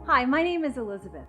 Hi, my name is Elizabeth.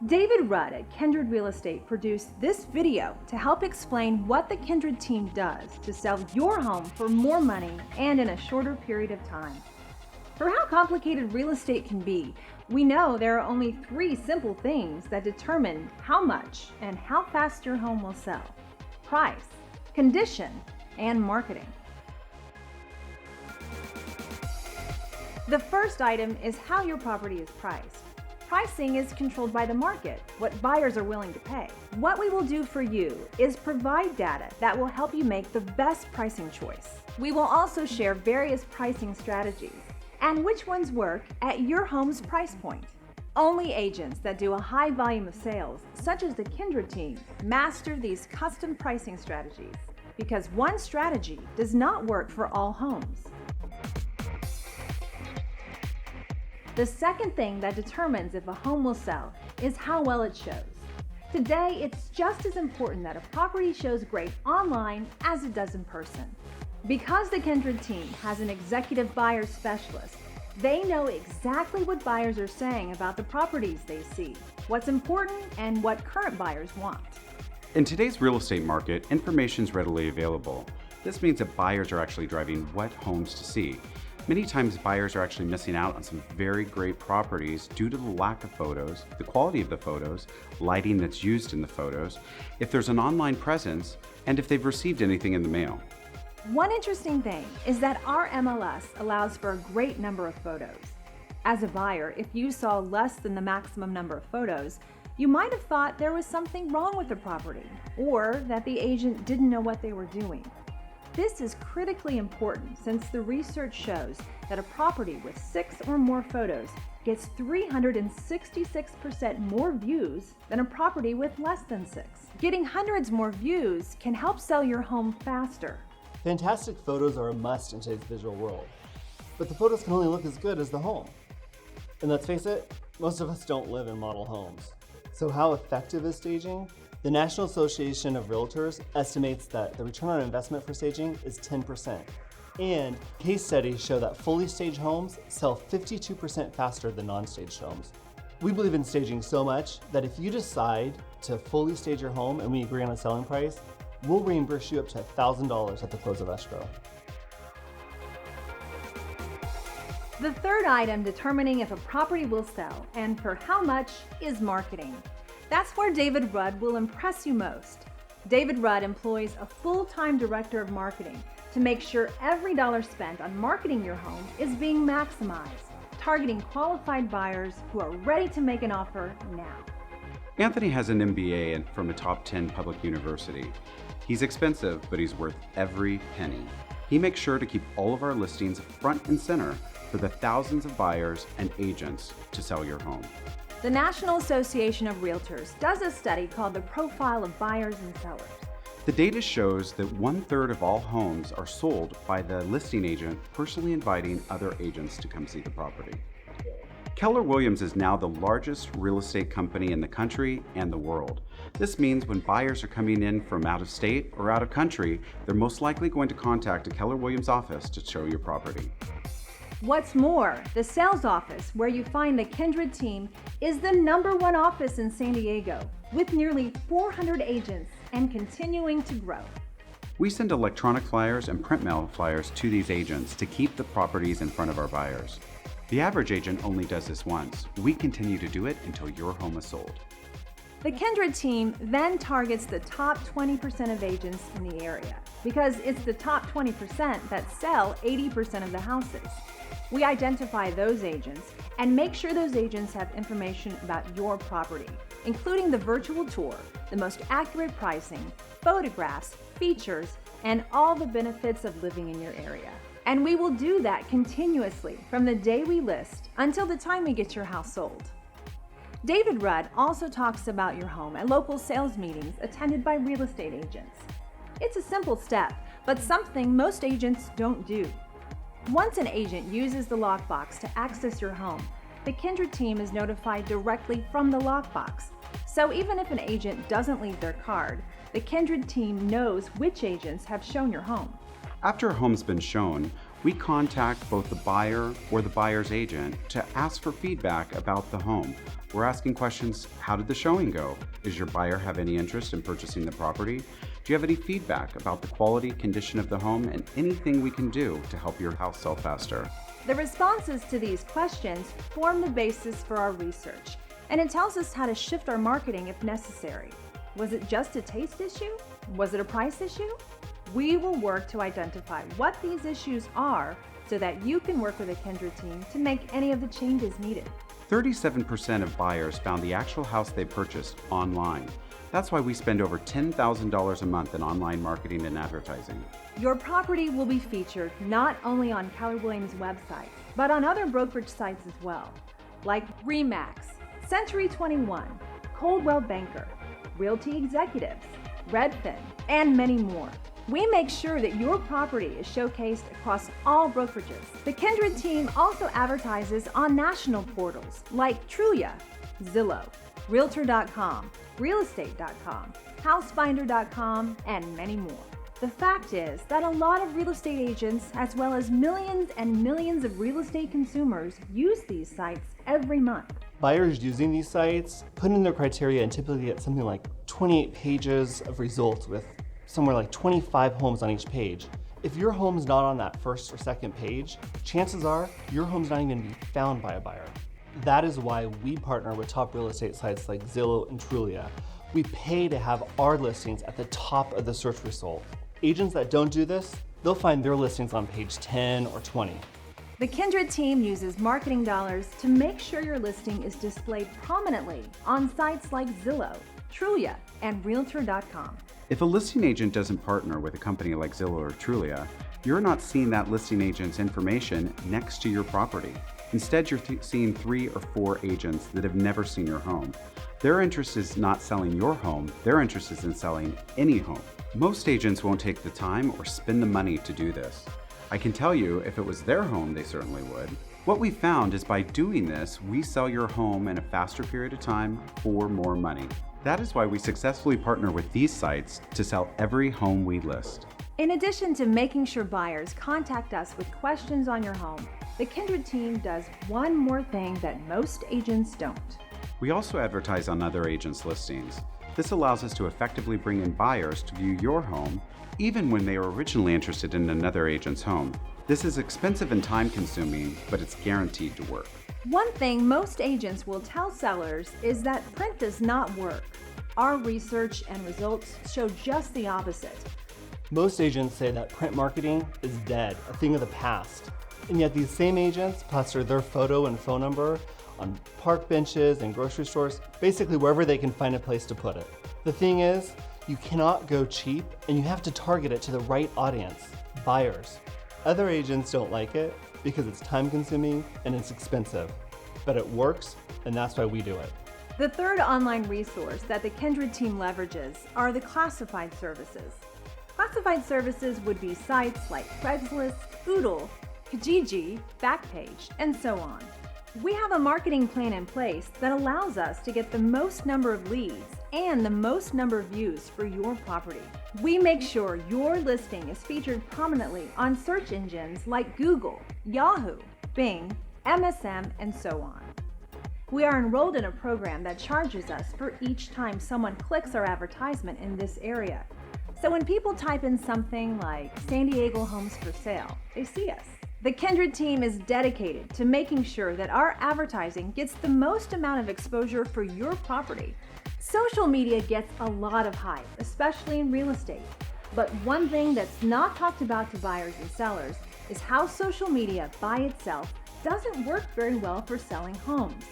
David Rudd at Kindred Real Estate produced this video to help explain what the Kindred team does to sell your home for more money and in a shorter period of time. For how complicated real estate can be, we know there are only 3 simple things that determine how much and how fast your home will sell: price, condition, and marketing. The first item is how your property is priced. Pricing is controlled by the market, what buyers are willing to pay. What we will do for you is provide data that will help you make the best pricing choice. We will also share various pricing strategies and which ones work at your home's price point. Only agents that do a high volume of sales, such as the Kindred team, master these custom pricing strategies because one strategy does not work for all homes. The second thing that determines if a home will sell is how well it shows. Today, it's just as important that a property shows great online as it does in person. Because the Kindred team has an executive buyer specialist, they know exactly what buyers are saying about the properties they see, what's important, and what current buyers want. In today's real estate market, information is readily available. This means that buyers are actually driving what homes to see. Many times buyers are actually missing out on some very great properties due to the lack of photos, the quality of the photos, lighting that's used in the photos, if there's an online presence, and if they've received anything in the mail. One interesting thing is that our MLS allows for a great number of photos. As a buyer, if you saw less than the maximum number of photos, you might have thought there was something wrong with the property or that the agent didn't know what they were doing. This is critically important since the research shows that a property with 6 or more photos gets 366% more views than a property with less than 6. Getting hundreds more views can help sell your home faster. Fantastic photos are a must in today's visual world, but the photos can only look as good as the home. And let's face it, most of us don't live in model homes. So how effective is staging? The National Association of Realtors estimates that the return on investment for staging is 10%. And case studies show that fully staged homes sell 52% faster than non-staged homes. We believe in staging so much that if you decide to fully stage your home and we agree on a selling price, we'll reimburse you up to $1,000 at the close of escrow. The third item determining if a property will sell and for how much is marketing. That's where David Rudd will impress you most. David Rudd employs a full-time director of marketing to make sure every dollar spent on marketing your home is being maximized, targeting qualified buyers who are ready to make an offer now. Anthony has an MBA from a top 10 public university. He's expensive, but he's worth every penny. He makes sure to keep all of our listings front and center for the thousands of buyers and agents to sell your home. The National Association of Realtors does a study called the Profile of Buyers and Sellers. The data shows that 1/3 of all homes are sold by the listing agent personally inviting other agents to come see the property. Keller Williams is now the largest real estate company in the country and the world. This means when buyers are coming in from out of state or out of country, they're most likely going to contact a Keller Williams office to show your property. What's more, the sales office, where you find the Kindred team, is the #1 office in San Diego, with nearly 400 agents and continuing to grow. We send electronic flyers and print mail flyers to these agents to keep the properties in front of our buyers. The average agent only does this once. We continue to do it until your home is sold. The Kindred team then targets the top 20% of agents in the area because it's the top 20% that sell 80% of the houses. We identify those agents and make sure those agents have information about your property, including the virtual tour, the most accurate pricing, photographs, features, and all the benefits of living in your area. And we will do that continuously from the day we list until the time we get your house sold. David Rudd also talks about your home at local sales meetings attended by real estate agents. It's a simple step, but something most agents don't do. Once an agent uses the lockbox to access your home, the Kindred team is notified directly from the lockbox. So even if an agent doesn't leave their card, the Kindred team knows which agents have shown your home. After a home's been shown, We contact both the buyer or the buyer's agent to ask for feedback about the home. We're asking questions: how did the showing go? Does your buyer have any interest in purchasing the property? Do you have any feedback about the quality, condition of the home, and anything we can do to help your house sell faster? The responses to these questions form the basis for our research, and it tells us how to shift our marketing if necessary. Was it just a taste issue? Was it a price issue? We will work to identify what these issues are so that you can work with a Kindred team to make any of the changes needed. 37% of buyers found the actual house they purchased online. That's why we spend over $10,000 a month in online marketing and advertising. Your property will be featured not only on Keller Williams' website, but on other brokerage sites as well, like RE/MAX, Century 21, Coldwell Banker, Realty Executives, Redfin, and many more. We make sure that your property is showcased across all brokerages. The Kindred team also advertises on national portals like Trulia, Zillow, Realtor.com, Realestate.com, Housefinder.com, and many more. The fact is that a lot of real estate agents, as well as millions and millions of real estate consumers, use these sites every month. Buyers using these sites put in their criteria and typically get something like 28 pages of results with somewhere like 25 homes on each page. If your home's not on that first or second page, chances are your home's not even gonna be found by a buyer. That is why we partner with top real estate sites like Zillow and Trulia. We pay to have our listings at the top of the search result. Agents that don't do this, they'll find their listings on page 10 or 20. The Kindred team uses marketing dollars to make sure your listing is displayed prominently on sites like Zillow, Trulia, and Realtor.com. If a listing agent doesn't partner with a company like Zillow or Trulia, you're not seeing that listing agent's information next to your property. Instead, you're seeing 3 or 4 agents that have never seen your home. Their interest is not selling your home, their interest is in selling any home. Most agents won't take the time or spend the money to do this. I can tell you, if it was their home, they certainly would. What we found is by doing this, we sell your home in a faster period of time for more money. That is why we successfully partner with these sites to sell every home we list. In addition to making sure buyers contact us with questions on your home, the Kindred team does one more thing that most agents don't. We also advertise on other agents' listings. This allows us to effectively bring in buyers to view your home, even when they were originally interested in another agent's home. This is expensive and time-consuming, but it's guaranteed to work. One thing most agents will tell sellers is that print does not work. Our research and results show just the opposite. Most agents say that print marketing is dead, a thing of the past. And yet these same agents plaster their photo and phone number on park benches and grocery stores, basically wherever they can find a place to put it. The thing is, you cannot go cheap and you have to target it to the right audience, buyers. Other agents don't like it because it's time consuming and it's expensive, but it works and that's why we do it. The third online resource that the Kindred team leverages are the classified services. Classified services would be sites like Craigslist, Oodle, Kijiji, Backpage, and so on. We have a marketing plan in place that allows us to get the most number of leads and the most number of views for your property. We make sure your listing is featured prominently on search engines like Google, Yahoo, Bing, MSM, and so on. We are enrolled in a program that charges us for each time someone clicks our advertisement in this area. So when people type in something like San Diego homes for sale, they see us. The Kindred team is dedicated to making sure that our advertising gets the most amount of exposure for your property. Social media gets a lot of hype, especially in real estate. But one thing that's not talked about to buyers and sellers is how social media by itself doesn't work very well for selling homes.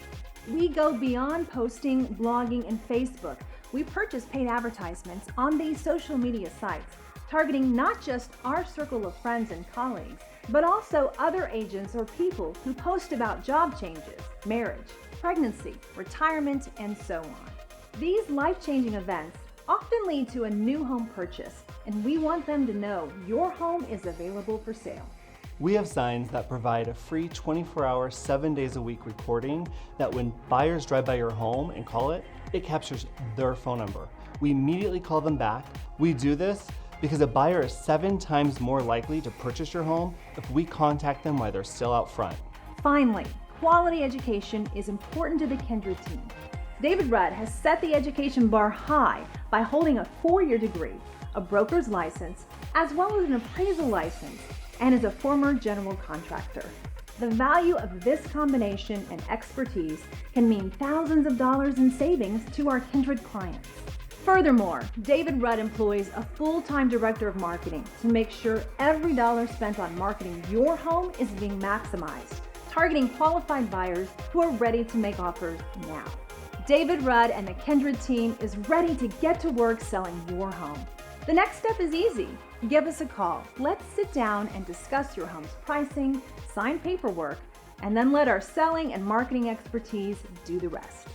We go beyond posting, blogging, and Facebook. We purchase paid advertisements on these social media sites, targeting not just our circle of friends and colleagues, but also other agents or people who post about job changes, marriage, pregnancy, retirement, and so on. These life-changing events often lead to a new home purchase, and we want them to know your home is available for sale. We have signs that provide a free 24-hour, 7 days a week recording that when buyers drive by your home and call it, it captures their phone number. We immediately call them back. We do this because a buyer is 7 times more likely to purchase your home if we contact them while they're still out front. Finally, quality education is important to the Kindred team. David Rudd has set the education bar high by holding a 4-year degree, a broker's license, as well as an appraisal license, and is a former general contractor. The value of this combination and expertise can mean thousands of dollars in savings to our Kindred clients. Furthermore, David Rudd employs a full-time director of marketing to make sure every dollar spent on marketing your home is being maximized, targeting qualified buyers who are ready to make offers now. David Rudd and the Kindred team is ready to get to work selling your home. The next step is easy. Give us a call. Let's sit down and discuss your home's pricing, sign paperwork, and then let our selling and marketing expertise do the rest.